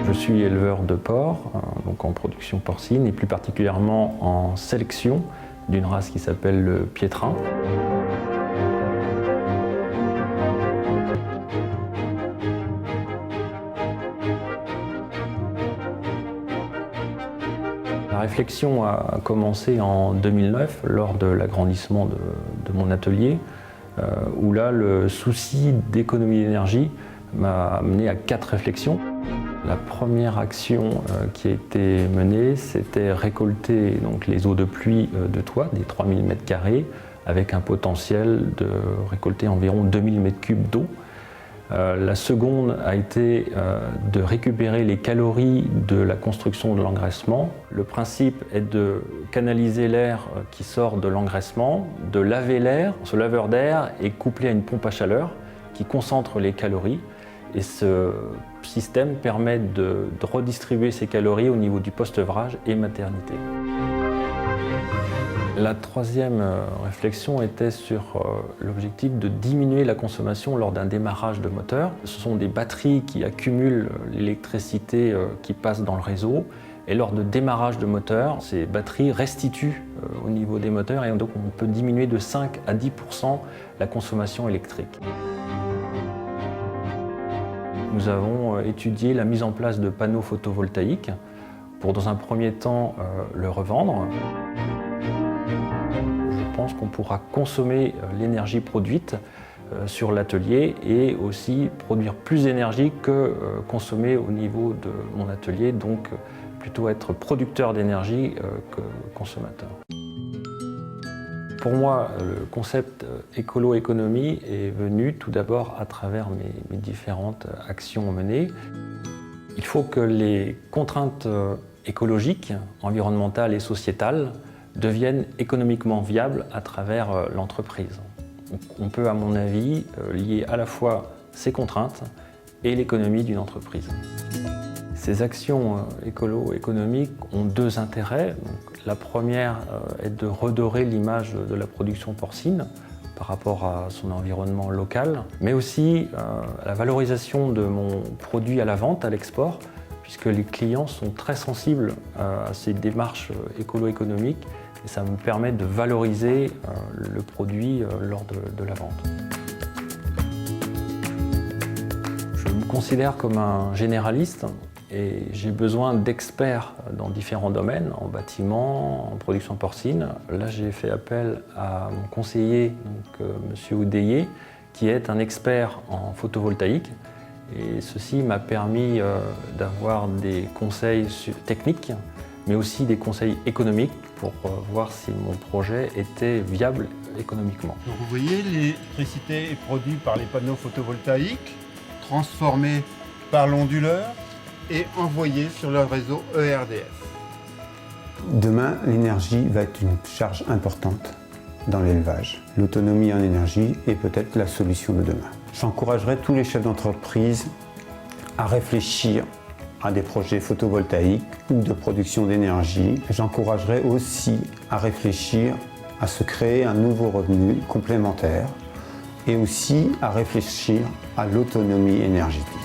Je suis éleveur de porcs, donc en production porcine et plus particulièrement en sélection d'une race qui s'appelle le Piétrin. La réflexion a commencé en 2009 lors de l'agrandissement de mon atelier, où là le souci d'économie d'énergie m'a amené à 4 réflexions. La première action qui a été menée, c'était récolter donc, les eaux de pluie de toit, des 3000 m², avec un potentiel de récolter environ 2000 m³ d'eau. La seconde a été de récupérer les calories de la construction de l'engraissement. Le principe est de canaliser l'air qui sort de l'engraissement, de laver l'air. Ce laveur d'air est couplé à une pompe à chaleur qui concentre les calories. Et ce système permet de redistribuer ces calories au niveau du post-œuvrage et maternité. La troisième réflexion était sur l'objectif de diminuer la consommation lors d'un démarrage de moteur. Ce sont des batteries qui accumulent l'électricité qui passe dans le réseau. Et lors de démarrage de moteur, ces batteries restituent au niveau des moteurs et donc on peut diminuer de 5 à 10% la consommation électrique. Nous avons étudié la mise en place de panneaux photovoltaïques pour, dans un premier temps, le revendre. Je pense qu'on pourra consommer l'énergie produite sur l'atelier et aussi produire plus d'énergie que consommer au niveau de mon atelier, donc plutôt être producteur d'énergie que consommateur. Pour moi, le concept écolo-économie est venu tout d'abord à travers mes différentes actions menées. Il faut que les contraintes écologiques, environnementales et sociétales deviennent économiquement viables à travers l'entreprise. On peut, à mon avis, lier à la fois ces contraintes et l'économie d'une entreprise. Ces actions écolo-économiques ont 2 intérêts. Donc, la première est de redorer l'image de la production porcine par rapport à son environnement local, mais aussi la valorisation de mon produit à la vente, à l'export, puisque les clients sont très sensibles à ces démarches écolo-économiques et ça me permet de valoriser le produit lors de la vente. Je me considère comme un généraliste et j'ai besoin d'experts dans différents domaines, en bâtiment, en production porcine. Là, j'ai fait appel à mon conseiller, M. Oudéier, qui est un expert en photovoltaïque. Et ceci m'a permis d'avoir des conseils techniques, mais aussi des conseils économiques pour voir si mon projet était viable économiquement. Donc vous voyez, l'électricité est produite par les panneaux photovoltaïques, transformée par l'onduleur et envoyée sur le réseau ERDF. Demain, l'énergie va être une charge importante dans l'élevage. L'autonomie en énergie est peut-être la solution de demain. J'encouragerai tous les chefs d'entreprise à réfléchir à des projets photovoltaïques ou de production d'énergie. J'encouragerai aussi à réfléchir à se créer un nouveau revenu complémentaire et aussi à réfléchir à l'autonomie énergétique.